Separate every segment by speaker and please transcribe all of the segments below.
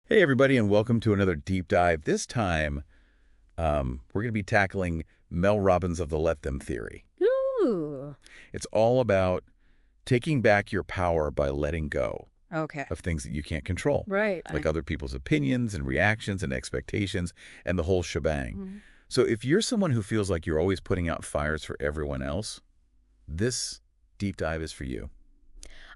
Speaker 1: Hey, everybody, and welcome to another deep dive. This time, we're going to be tackling Mel Robbins of the Let Them theory.
Speaker 2: Ooh.
Speaker 1: It's all about taking back your power by letting go
Speaker 2: Okay.
Speaker 1: of things that you can't control,
Speaker 2: Right.
Speaker 1: like other people's opinions and reactions and expectations and the whole shebang.
Speaker 2: Mhm.
Speaker 1: So if you're someone who feels like you're always putting out fires for everyone else, this deep dive is for you.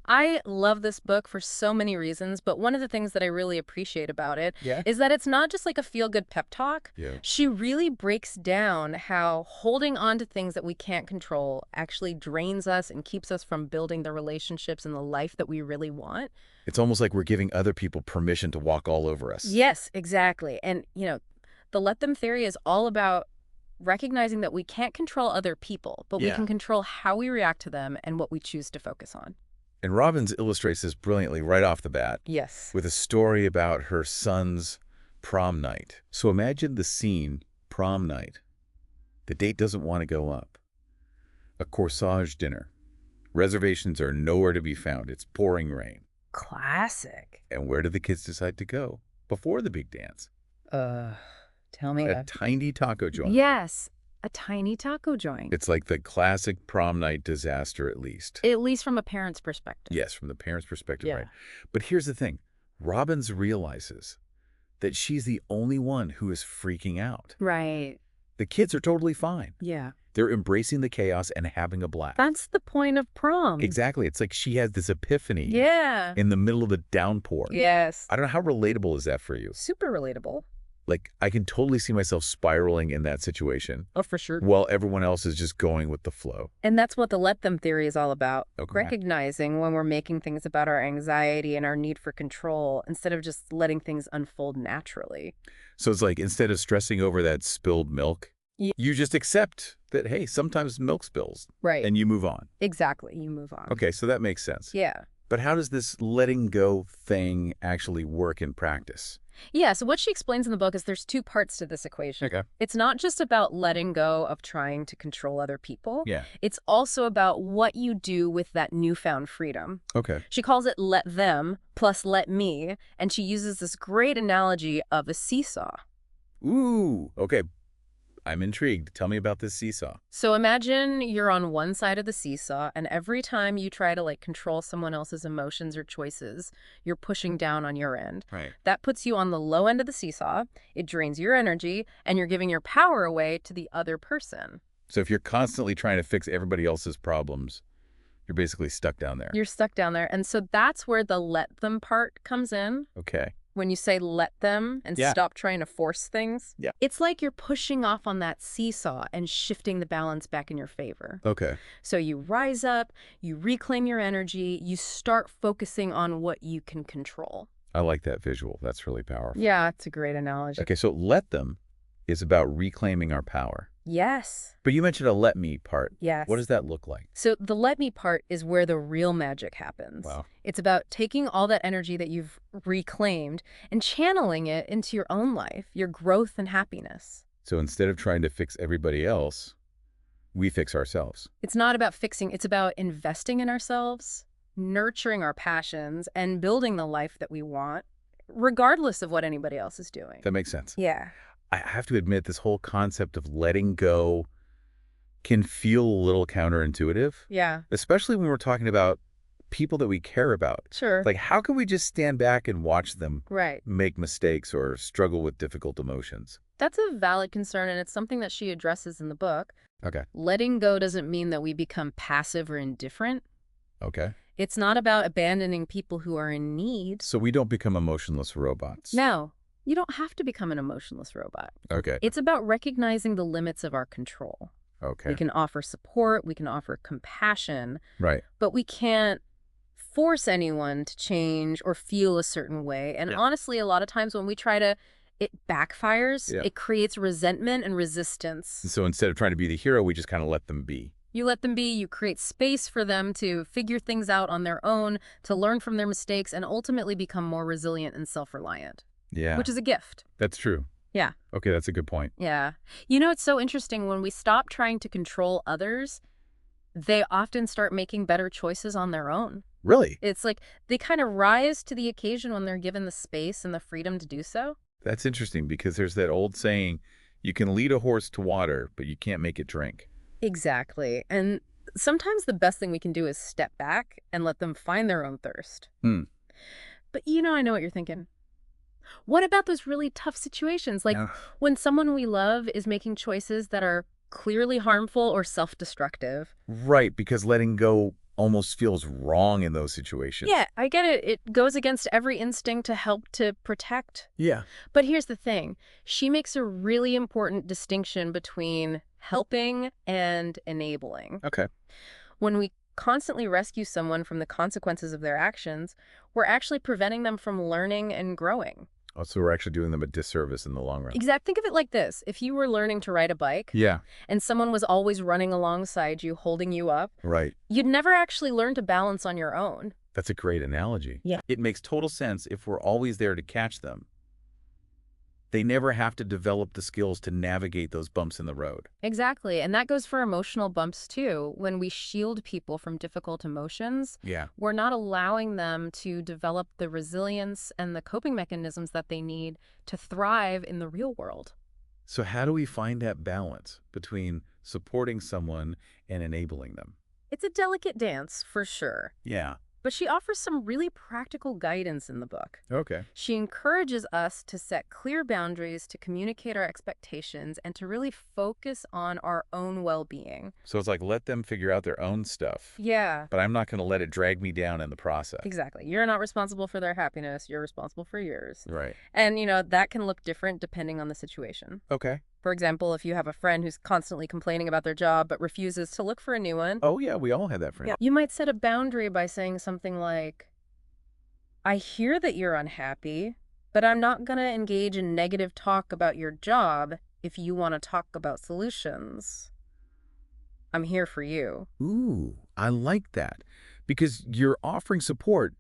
Speaker 2: I love this book for so many reasons, but one of the things that I really appreciate about it
Speaker 1: Yeah?
Speaker 2: is that it's not just like a feel-good pep talk.
Speaker 1: Yeah.
Speaker 2: She really breaks down how holding on to things that we can't control actually drains us and keeps us from building the relationships and the life that we really want.
Speaker 1: It's almost like we're giving other people permission to walk all over us.
Speaker 2: Yes, exactly. And, the let them theory is all about recognizing that we can't control other people, but we
Speaker 1: Yeah.
Speaker 2: can control how we react to them and what we choose to focus on.
Speaker 1: And Robbins illustrates this brilliantly right off the bat
Speaker 2: Yes.
Speaker 1: with a story about her son's prom night. So imagine the scene, prom night. The date doesn't want to go up. A corsage dinner. Reservations are nowhere to be found. It's pouring rain.
Speaker 2: Classic.
Speaker 1: And where do the kids decide to go before the big dance?
Speaker 2: Tell me.
Speaker 1: A tiny taco joint.
Speaker 2: Yes, a tiny taco joint.
Speaker 1: It's like the classic prom night disaster, at least.
Speaker 2: At least from a parent's perspective.
Speaker 1: Yes, from the parent's perspective,
Speaker 2: Yeah.
Speaker 1: right? But here's the thing. Robbins realizes that she's the only one who is freaking out.
Speaker 2: Right.
Speaker 1: The kids are totally fine.
Speaker 2: Yeah.
Speaker 1: They're embracing the chaos and having a blast.
Speaker 2: That's the point of prom.
Speaker 1: Exactly. It's like she has this epiphany
Speaker 2: Yeah.
Speaker 1: in the middle of the downpour.
Speaker 2: Yes.
Speaker 1: I don't know, how relatable is that for you?
Speaker 2: Super relatable.
Speaker 1: Like, I can totally see myself spiraling in that situation
Speaker 2: Oh, for sure.
Speaker 1: while everyone else is just going with the flow.
Speaker 2: And that's what the let them theory is all about.
Speaker 1: Okay.
Speaker 2: Recognizing when we're making things about our anxiety and our need for control instead of just letting things unfold naturally.
Speaker 1: So it's like, instead of stressing over that spilled milk,
Speaker 2: Yeah.
Speaker 1: you just accept that, hey, sometimes milk spills,
Speaker 2: Right.
Speaker 1: and you move on.
Speaker 2: Exactly. You move on.
Speaker 1: Okay, so that makes sense.
Speaker 2: Yeah.
Speaker 1: But how does this letting go thing actually work in practice?
Speaker 2: Yeah, so what she explains in the book is there's two parts to this equation.
Speaker 1: Okay.
Speaker 2: It's not just about letting go of trying to control other people.
Speaker 1: Yeah.
Speaker 2: It's also about what you do with that newfound freedom.
Speaker 1: Okay.
Speaker 2: She calls it let them plus let me, and she uses this great analogy of a seesaw.
Speaker 1: Ooh, okay. I'm intrigued. Tell me about this seesaw.
Speaker 2: So imagine you're on one side of the seesaw, and every time you try to control someone else's emotions or choices, you're pushing down on your end.
Speaker 1: Right.
Speaker 2: That puts you on the low end of the seesaw, it drains your energy, and you're giving your power away to the other person.
Speaker 1: So if you're constantly trying to fix everybody else's problems, you're basically stuck down there.
Speaker 2: You're stuck down there. And so that's where the let them part comes in.
Speaker 1: Okay.
Speaker 2: When you say let them and
Speaker 1: Yeah.
Speaker 2: stop trying to force things,
Speaker 1: Yeah.
Speaker 2: it's like you're pushing off on that seesaw and shifting the balance back in your favor.
Speaker 1: Okay.
Speaker 2: So you rise up, you reclaim your energy, you start focusing on what you can control.
Speaker 1: I like that visual. That's really powerful.
Speaker 2: Yeah, it's a great analogy.
Speaker 1: Okay, so let them is about reclaiming our power.
Speaker 2: Yes.
Speaker 1: But you mentioned a let me part.
Speaker 2: Yes.
Speaker 1: What does that look like?
Speaker 2: So the let me part is where the real magic happens.
Speaker 1: Wow.
Speaker 2: It's about taking all that energy that you've reclaimed and channeling it into your own life, your growth and happiness.
Speaker 1: So instead of trying to fix everybody else, we fix ourselves.
Speaker 2: It's not about fixing, it's about investing in ourselves, nurturing our passions, and building the life that we want, regardless of what anybody else is doing.
Speaker 1: That makes sense.
Speaker 2: Yeah.
Speaker 1: I have to admit, this whole concept of letting go can feel a little counterintuitive,
Speaker 2: Yeah.
Speaker 1: especially when we're talking about people that we care about.
Speaker 2: Sure.
Speaker 1: Like, how can we just stand back and watch them
Speaker 2: Right.
Speaker 1: make mistakes or struggle with difficult emotions?
Speaker 2: That's a valid concern, and it's something that she addresses in the book.
Speaker 1: Okay.
Speaker 2: Letting go doesn't mean that we become passive or indifferent.
Speaker 1: Okay.
Speaker 2: It's not about abandoning people who are in need.
Speaker 1: So we don't become emotionless robots.
Speaker 2: No, you don't have to become an emotionless robot.
Speaker 1: Okay.
Speaker 2: It's about recognizing the limits of our control.
Speaker 1: Okay.
Speaker 2: We can offer support, we can offer compassion,
Speaker 1: Right.
Speaker 2: but we can't force anyone to change or feel a certain way. And
Speaker 1: Yeah.
Speaker 2: honestly, a lot of times when we try to, it backfires.
Speaker 1: Yeah.
Speaker 2: It creates resentment and resistance.
Speaker 1: So instead of trying to be the hero, we just kind of let them be.
Speaker 2: You let them be, you create space for them to figure things out on their own, to learn from their mistakes, and ultimately become more resilient and self-reliant,
Speaker 1: Yeah.
Speaker 2: which is a gift.
Speaker 1: That's true.
Speaker 2: Yeah.
Speaker 1: Okay, that's a good point.
Speaker 2: Yeah. You know, it's so interesting. When we stop trying to control others, they often start making better choices on their own.
Speaker 1: Really?
Speaker 2: It's like they kind of rise to the occasion when they're given the space and the freedom to do so.
Speaker 1: That's interesting because there's that old saying, you can lead a horse to water, but you can't make it drink.
Speaker 2: Exactly. And sometimes the best thing we can do is step back and let them find their own thirst.
Speaker 1: Hmm.
Speaker 2: But I know what you're thinking. What about those really tough situations? Like
Speaker 1: Yeah.
Speaker 2: when someone we love is making choices that are clearly harmful or self-destructive.
Speaker 1: Right, because letting go almost feels wrong in those situations.
Speaker 2: Yeah, I get it. It goes against every instinct to help to protect.
Speaker 1: Yeah.
Speaker 2: But here's the thing. She makes a really important distinction between helping and enabling.
Speaker 1: Okay.
Speaker 2: When we constantly rescue someone from the consequences of their actions, we're actually preventing them from learning and growing.
Speaker 1: Oh, so we're actually doing them a disservice in the long run.
Speaker 2: Think of it like this. If you were learning to ride a bike
Speaker 1: Yeah.
Speaker 2: and someone was always running alongside you, holding you up,
Speaker 1: Right.
Speaker 2: you'd never actually learn to balance on your own.
Speaker 1: That's a great analogy.
Speaker 2: Yeah.
Speaker 1: It makes total sense if we're always there to catch them. They never have to develop the skills to navigate those bumps in the road.
Speaker 2: Exactly. And that goes for emotional bumps too. When we shield people from difficult emotions,
Speaker 1: Yeah.
Speaker 2: we're not allowing them to develop the resilience and the coping mechanisms that they need to thrive in the real world.
Speaker 1: So how do we find that balance between supporting someone and enabling them?
Speaker 2: It's a delicate dance, for sure.
Speaker 1: Yeah.
Speaker 2: But she offers some really practical guidance in the book.
Speaker 1: Okay.
Speaker 2: She encourages us to set clear boundaries, to communicate our expectations, and to really focus on our own well-being.
Speaker 1: So it's like, let them figure out their own stuff,
Speaker 2: Yeah,
Speaker 1: but I'm not going to let it drag me down in the process.
Speaker 2: exactly. You're not responsible for their happiness. You're responsible for yours.
Speaker 1: Right.
Speaker 2: And, that can look different depending on the situation.
Speaker 1: Okay.
Speaker 2: For example, if you have a friend who's constantly complaining about their job but refuses to look for a new one,
Speaker 1: Oh, yeah, we all have that friend.
Speaker 2: you might set a boundary by saying something like, I hear that you're unhappy, but I'm not going to engage in negative talk about your job if you want to talk about solutions. I'm here for you.
Speaker 1: Ooh, I like that. Because you're offering support,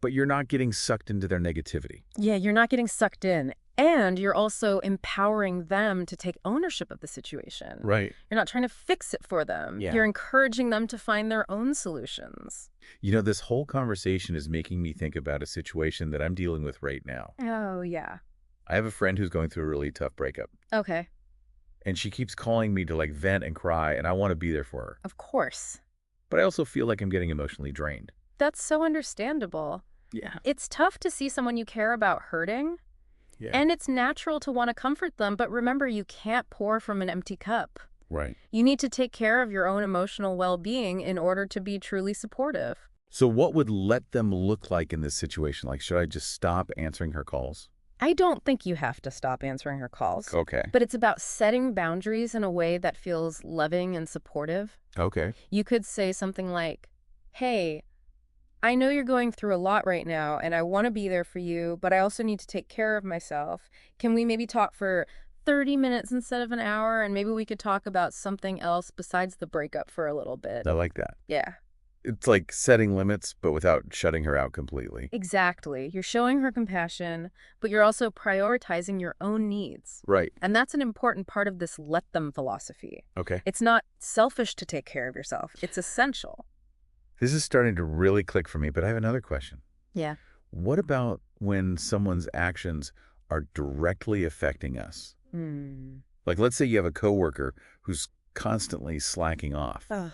Speaker 1: but you're not getting sucked into their negativity.
Speaker 2: Yeah, you're not getting sucked in. And you're also empowering them to take ownership of the situation.
Speaker 1: Right.
Speaker 2: You're not trying to fix it for them.
Speaker 1: Yeah.
Speaker 2: You're encouraging them to find their own solutions.
Speaker 1: This whole conversation is making me think about a situation that I'm dealing with right now.
Speaker 2: Oh, yeah.
Speaker 1: I have a friend who's going through a really tough breakup,
Speaker 2: Okay.
Speaker 1: and she keeps calling me to vent and cry, and I want to be there for her.
Speaker 2: Of course.
Speaker 1: But I also feel like I'm getting emotionally drained.
Speaker 2: That's so understandable.
Speaker 1: Yeah.
Speaker 2: It's tough to see someone you care about hurting,
Speaker 1: Yeah.
Speaker 2: and it's natural to want to comfort them, but remember, you can't pour from an empty cup.
Speaker 1: Right.
Speaker 2: You need to take care of your own emotional well-being in order to be truly supportive.
Speaker 1: So what would let them look like in this situation? Should I just stop answering her calls?
Speaker 2: I don't think you have to stop answering her calls,
Speaker 1: Okay.
Speaker 2: but it's about setting boundaries in a way that feels loving and supportive.
Speaker 1: Okay.
Speaker 2: You could say something like, hey, I know you're going through a lot right now, and I want to be there for you, but I also need to take care of myself. Can we maybe talk for 30 minutes instead of an hour, and maybe we could talk about something else besides the breakup for a little bit?
Speaker 1: I like that.
Speaker 2: Yeah,
Speaker 1: It's like setting limits, but without shutting her out completely.
Speaker 2: exactly. You're showing her compassion, but you're also prioritizing your own needs.
Speaker 1: Right.
Speaker 2: And that's an important part of this let them philosophy.
Speaker 1: Okay.
Speaker 2: It's not selfish to take care of yourself. It's essential.
Speaker 1: This is starting to really click for me, but I have another question.
Speaker 2: Yeah.
Speaker 1: What about when someone's actions are directly affecting us? Let's say you have a coworker who's constantly slacking off,
Speaker 2: Ugh,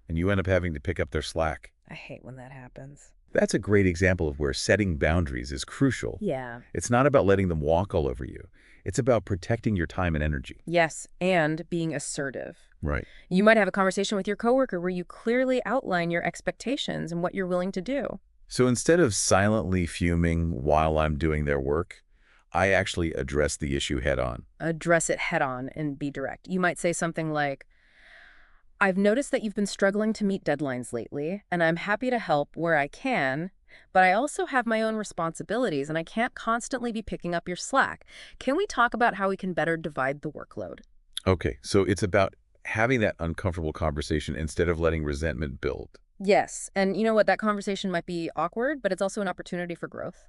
Speaker 1: and you end up having to pick up their slack.
Speaker 2: I hate when that happens.
Speaker 1: That's a great example of where setting boundaries is crucial.
Speaker 2: Yeah.
Speaker 1: It's not about letting them walk all over you. It's about protecting your time and energy.
Speaker 2: Yes, and being assertive.
Speaker 1: Right.
Speaker 2: You might have a conversation with your coworker where you clearly outline your expectations and what you're willing to do.
Speaker 1: So instead of silently fuming while I'm doing their work, I actually address the issue head on.
Speaker 2: Address it head on and be direct. You might say something like, I've noticed that you've been struggling to meet deadlines lately, and I'm happy to help where I can, but I also have my own responsibilities, and I can't constantly be picking up your slack. Can we talk about how we can better divide the workload?
Speaker 1: Okay, so it's about having that uncomfortable conversation instead of letting resentment build.
Speaker 2: Yes, and you know what? That conversation might be awkward, but it's also an opportunity for growth.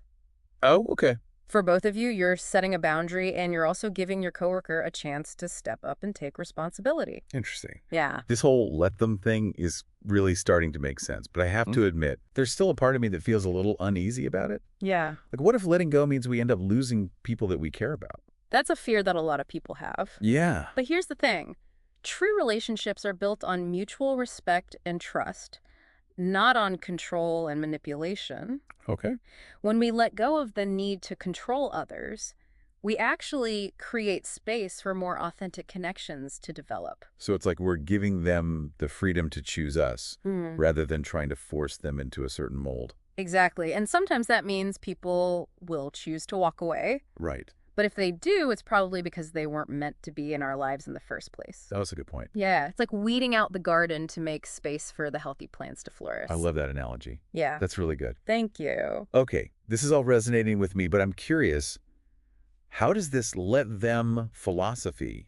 Speaker 1: Oh, okay.
Speaker 2: For both of you, you're setting a boundary and you're also giving your coworker a chance to step up and take responsibility.
Speaker 1: Interesting.
Speaker 2: Yeah.
Speaker 1: This whole let them thing is really starting to make sense, but I have to admit, there's still a part of me that feels a little uneasy about it.
Speaker 2: Yeah.
Speaker 1: Like, what if letting go means we end up losing people that we care about?
Speaker 2: That's a fear that a lot of people have.
Speaker 1: Yeah.
Speaker 2: But here's the thing. True relationships are built on mutual respect and trust, not on control and manipulation.
Speaker 1: Okay.
Speaker 2: When we let go of the need to control others, we actually create space for more authentic connections to develop.
Speaker 1: So it's like we're giving them the freedom to choose us rather than trying to force them into a certain mold.
Speaker 2: Exactly. And sometimes that means people will choose to walk away.
Speaker 1: Right.
Speaker 2: But if they do, it's probably because they weren't meant to be in our lives in the first place.
Speaker 1: That was a good point.
Speaker 2: Yeah, it's like weeding out the garden to make space for the healthy plants to flourish.
Speaker 1: I love that analogy.
Speaker 2: Yeah.
Speaker 1: That's really good.
Speaker 2: Thank you.
Speaker 1: Okay, this is all resonating with me, but I'm curious, how does this let them philosophy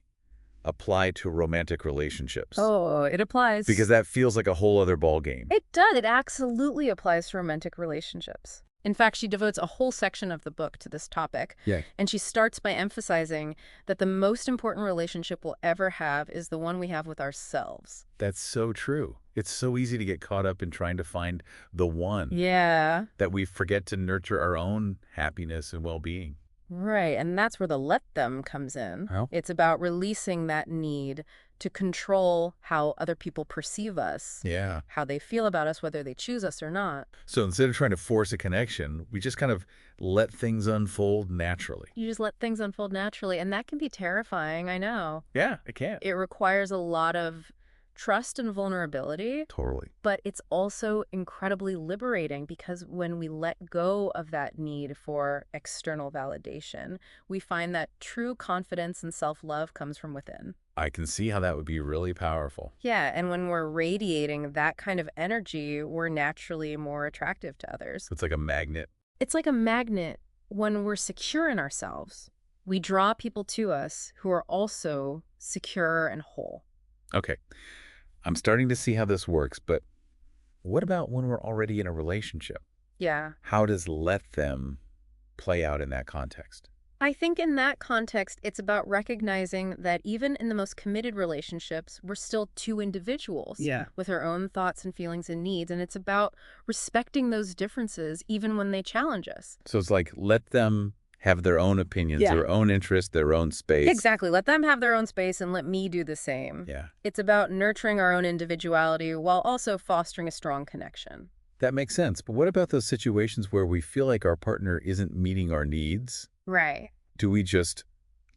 Speaker 1: apply to romantic relationships?
Speaker 2: Oh, it applies.
Speaker 1: Because that feels like a whole other ball game.
Speaker 2: It does. It absolutely applies to romantic relationships. In fact, she devotes a whole section of the book to this topic.
Speaker 1: Yeah.
Speaker 2: And she starts by emphasizing that the most important relationship we'll ever have is the one we have with ourselves.
Speaker 1: That's so true. It's so easy to get caught up in trying to find the one.
Speaker 2: Yeah.
Speaker 1: That we forget to nurture our own happiness and well-being.
Speaker 2: Right, and that's where the let them comes in.
Speaker 1: Oh.
Speaker 2: It's about releasing that need to control how other people perceive us,
Speaker 1: Yeah.
Speaker 2: how they feel about us, whether they choose us or not.
Speaker 1: So instead of trying to force a connection, we just kind of let things unfold naturally.
Speaker 2: You just let things unfold naturally, and that can be terrifying, I know.
Speaker 1: Yeah, it can.
Speaker 2: It requires a lot of trust and vulnerability,
Speaker 1: Totally.
Speaker 2: but it's also incredibly liberating because when we let go of that need for external validation, we find that true confidence and self-love comes from within.
Speaker 1: I can see how that would be really powerful.
Speaker 2: Yeah, and when we're radiating that kind of energy, we're naturally more attractive to others.
Speaker 1: It's like a magnet.
Speaker 2: It's like a magnet. When we're secure in ourselves, we draw people to us who are also secure and whole.
Speaker 1: Okay. I'm starting to see how this works, but what about when we're already in a relationship?
Speaker 2: Yeah.
Speaker 1: How does let them play out in that context?
Speaker 2: I think in that context, it's about recognizing that even in the most committed relationships, we're still two individuals with our own thoughts and feelings and needs. And it's about respecting those differences even when they challenge us.
Speaker 1: So it's like let them have their own opinions, their own interests, their own space.
Speaker 2: Exactly. Let them have their own space and let me do the same.
Speaker 1: Yeah.
Speaker 2: It's about nurturing our own individuality while also fostering a strong connection.
Speaker 1: That makes sense. But what about those situations where we feel like our partner isn't meeting our needs?
Speaker 2: Right.
Speaker 1: Do we just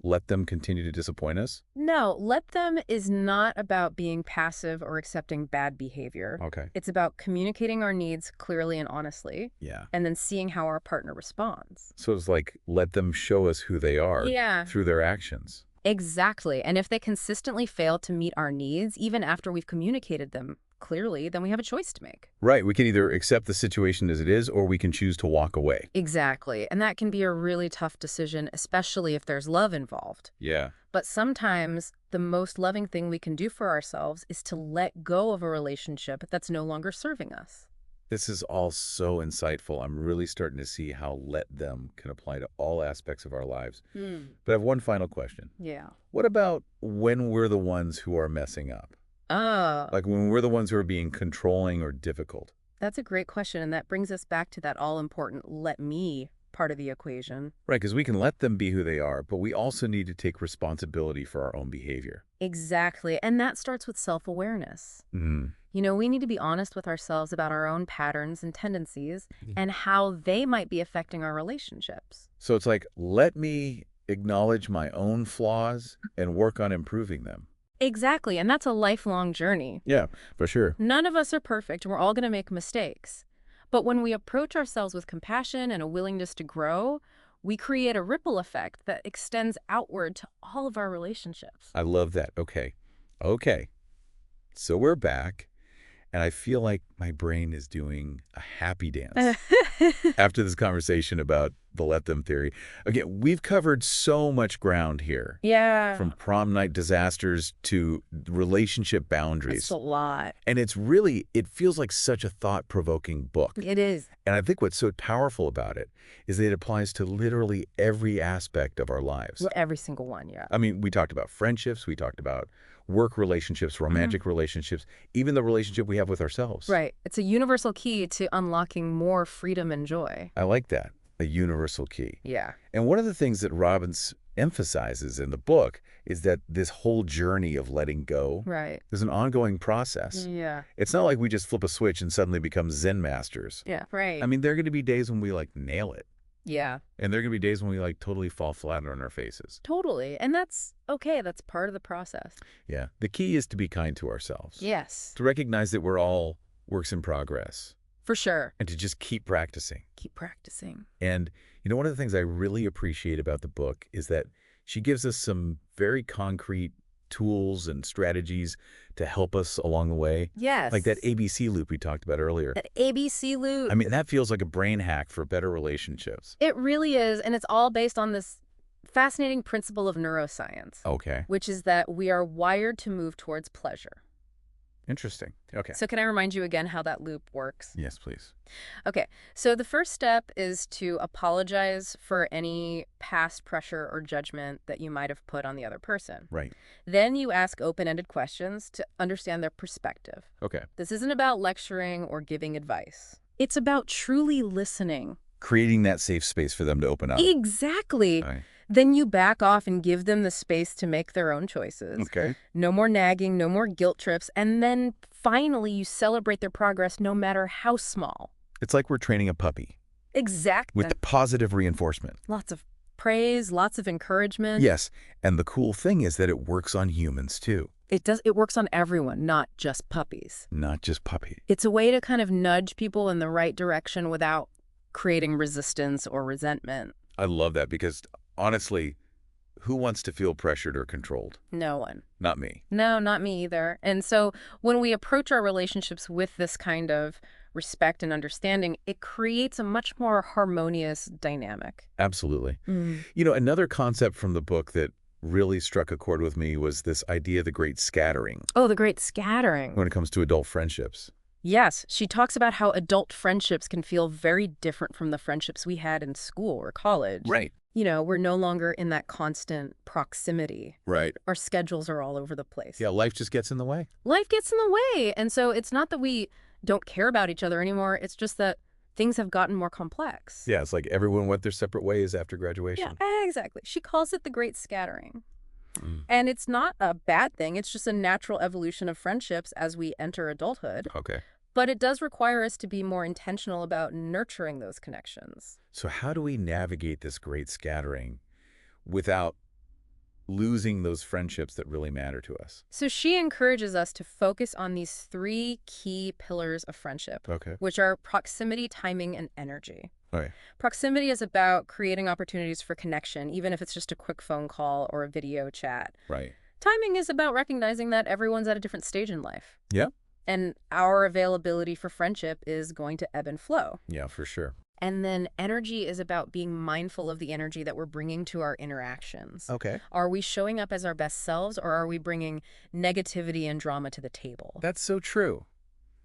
Speaker 1: let them continue to disappoint us?
Speaker 2: No, let them is not about being passive or accepting bad behavior.
Speaker 1: Okay.
Speaker 2: It's about communicating our needs clearly and honestly.
Speaker 1: Yeah.
Speaker 2: And then seeing how our partner responds.
Speaker 1: So it's like let them show us who they are through their actions.
Speaker 2: Exactly. And if they consistently fail to meet our needs, even after we've communicated them clearly, then we have a choice to make.
Speaker 1: Right. We can either accept the situation as it is, or we can choose to walk away.
Speaker 2: Exactly. And that can be a really tough decision, especially if there's love involved.
Speaker 1: Yeah.
Speaker 2: But sometimes the most loving thing we can do for ourselves is to let go of a relationship that's no longer serving us.
Speaker 1: This is all so insightful. I'm really starting to see how let them can apply to all aspects of our lives. But I have one final question.
Speaker 2: Yeah.
Speaker 1: What about when we're the ones who are messing up?
Speaker 2: Oh,
Speaker 1: Like when we're the ones who are being controlling or difficult?
Speaker 2: that's a great question. And that brings us back to that all-important let me part of the equation.
Speaker 1: Right, because we can let them be who they are, but we also need to take responsibility for our own behavior.
Speaker 2: Exactly. And that starts with self-awareness. You know, we need to be honest with ourselves about our own patterns and tendencies and how they might be affecting our relationships.
Speaker 1: So it's like, let me acknowledge my own flaws and work on improving them.
Speaker 2: Exactly. And that's a lifelong journey.
Speaker 1: Yeah, for sure.
Speaker 2: None of us are perfect. We're all going to make mistakes. But when we approach ourselves with compassion and a willingness to grow, we create a ripple effect that extends outward to all of our relationships.
Speaker 1: I love that. Okay. So we're back. And I feel like my brain is doing a happy dance after this conversation about the let them theory. Again, we've covered so much ground here.
Speaker 2: Yeah.
Speaker 1: From prom night disasters to relationship boundaries.
Speaker 2: That's a lot.
Speaker 1: And it feels like such a thought-provoking book.
Speaker 2: It is.
Speaker 1: And I think what's so powerful about it is that it applies to literally every aspect of our lives.
Speaker 2: Every single one, yeah.
Speaker 1: I mean, we talked about friendships, we talked about work relationships, romantic relationships, even the relationship we have with ourselves.
Speaker 2: Right. It's a universal key to unlocking more freedom and joy.
Speaker 1: I like that, a universal key.
Speaker 2: Yeah.
Speaker 1: And one of the things that Robbins emphasizes in the book is that this whole journey of letting go is an ongoing process.
Speaker 2: Yeah.
Speaker 1: It's not like we just flip a switch and suddenly become Zen masters.
Speaker 2: Yeah. Right.
Speaker 1: I mean, there are going to be days when we nail it.
Speaker 2: Yeah.
Speaker 1: And there are going to be days when we totally fall flat on our faces.
Speaker 2: Totally. And that's okay. That's part of the process.
Speaker 1: Yeah. The key is to be kind to ourselves.
Speaker 2: Yes.
Speaker 1: To recognize that we're all works in progress.
Speaker 2: For sure.
Speaker 1: And to just keep practicing.
Speaker 2: Keep practicing.
Speaker 1: And, one of the things I really appreciate about the book is that she gives us some very concrete tools and strategies to help us along the way.
Speaker 2: Yes.
Speaker 1: Like that ABC loop we talked about earlier.
Speaker 2: That ABC loop.
Speaker 1: I mean, that feels like a brain hack for better relationships.
Speaker 2: It really is. And it's all based on this fascinating principle of neuroscience.
Speaker 1: Okay.
Speaker 2: Which is that we are wired to move towards pleasure.
Speaker 1: Interesting. Okay.
Speaker 2: So can I remind you again how that loop works?
Speaker 1: Yes, please.
Speaker 2: Okay. So the first step is to apologize for any past pressure or judgment that you might have put on the other person.
Speaker 1: Right.
Speaker 2: Then you ask open-ended questions to understand their perspective.
Speaker 1: Okay.
Speaker 2: This isn't about lecturing or giving advice. It's about truly listening.
Speaker 1: Creating that safe space for them to open up.
Speaker 2: Exactly.
Speaker 1: Right.
Speaker 2: Then you back off and give them the space to make their own choices.
Speaker 1: Okay.
Speaker 2: No more nagging, no more guilt trips. And then finally, you celebrate their progress no matter how small.
Speaker 1: It's like we're training a puppy.
Speaker 2: Exactly.
Speaker 1: With positive reinforcement.
Speaker 2: Lots of praise, lots of encouragement.
Speaker 1: Yes. And the cool thing is that it works on humans, too.
Speaker 2: It does. It works on everyone, not just puppies.
Speaker 1: Not just puppies.
Speaker 2: It's a way to kind of nudge people in the right direction without creating resistance or resentment.
Speaker 1: I love that because, honestly, who wants to feel pressured or controlled?
Speaker 2: No one.
Speaker 1: Not me.
Speaker 2: No, not me either. And so when we approach our relationships with this kind of respect and understanding, it creates a much more harmonious dynamic.
Speaker 1: Absolutely. Another concept from the book that really struck a chord with me was this idea of the great scattering.
Speaker 2: Oh, the great scattering.
Speaker 1: When it comes to adult friendships.
Speaker 2: Yes, she talks about how adult friendships can feel very different from the friendships we had in school or college.
Speaker 1: Right.
Speaker 2: We're no longer in that constant proximity.
Speaker 1: Right.
Speaker 2: Our schedules are all over the place.
Speaker 1: Yeah, life just gets in the way.
Speaker 2: Life gets in the way. And so it's not that we don't care about each other anymore. It's just that things have gotten more complex.
Speaker 1: Yeah, it's like everyone went their separate ways after graduation.
Speaker 2: Yeah, exactly. She calls it the great scattering. And it's not a bad thing. It's just a natural evolution of friendships as we enter adulthood.
Speaker 1: Okay.
Speaker 2: But it does require us to be more intentional about nurturing those connections.
Speaker 1: So how do we navigate this great scattering without losing those friendships that really matter to us?
Speaker 2: So she encourages us to focus on these 3 key pillars of friendship, which are proximity, timing, and energy.
Speaker 1: Okay.
Speaker 2: Proximity is about creating opportunities for connection, even if it's just a quick phone call or a video chat.
Speaker 1: Right.
Speaker 2: Timing is about recognizing that everyone's at a different stage in life.
Speaker 1: Yeah.
Speaker 2: And our availability for friendship is going to ebb and flow.
Speaker 1: Yeah, for sure.
Speaker 2: And then energy is about being mindful of the energy that we're bringing to our interactions.
Speaker 1: Okay.
Speaker 2: Are we showing up as our best selves, or are we bringing negativity and drama to the table?
Speaker 1: That's so true.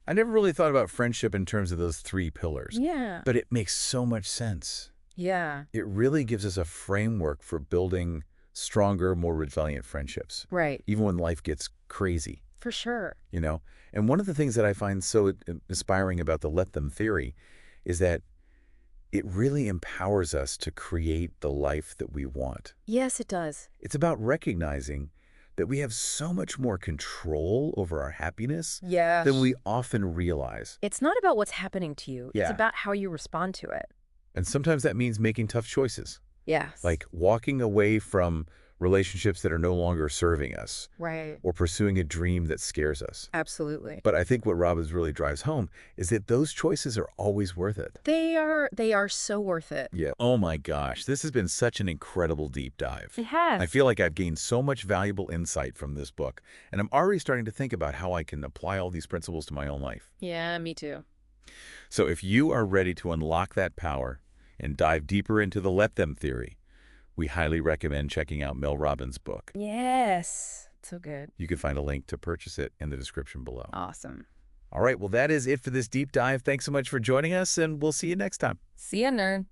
Speaker 1: I never really thought about friendship in terms of those 3 pillars.
Speaker 2: Yeah.
Speaker 1: But it makes so much sense.
Speaker 2: Yeah.
Speaker 1: It really gives us a framework for building stronger, more resilient friendships.
Speaker 2: Right.
Speaker 1: Even when life gets crazy.
Speaker 2: For sure.
Speaker 1: And one of the things that I find so inspiring about the let them theory is that it really empowers us to create the life that we want.
Speaker 2: Yes, it does.
Speaker 1: It's about recognizing that we have so much more control over our happiness than we often realize.
Speaker 2: It's not about what's happening to you.
Speaker 1: Yeah.
Speaker 2: It's about how you respond to it.
Speaker 1: And sometimes that means making tough choices.
Speaker 2: Yes.
Speaker 1: Like walking away from relationships that are no longer serving us,
Speaker 2: Right.
Speaker 1: or pursuing a dream that scares us.
Speaker 2: Absolutely.
Speaker 1: But I think what Robbins really drives home is that those choices are always worth it.
Speaker 2: They are so worth it.
Speaker 1: Yeah. Oh my gosh, this has been such an incredible deep dive.
Speaker 2: It has.
Speaker 1: I feel like I've gained so much valuable insight from this book, and I'm already starting to think about how I can apply all these principles to my own life.
Speaker 2: Yeah, me too.
Speaker 1: So if you are ready to unlock that power and dive deeper into the let them theory, we highly recommend checking out Mel Robbins' book.
Speaker 2: Yes. So good.
Speaker 1: You can find a link to purchase it in the description below.
Speaker 2: Awesome.
Speaker 1: All right, well, that is it for this deep dive. Thanks so much for joining us, and we'll see you next time.
Speaker 2: See ya, nerd.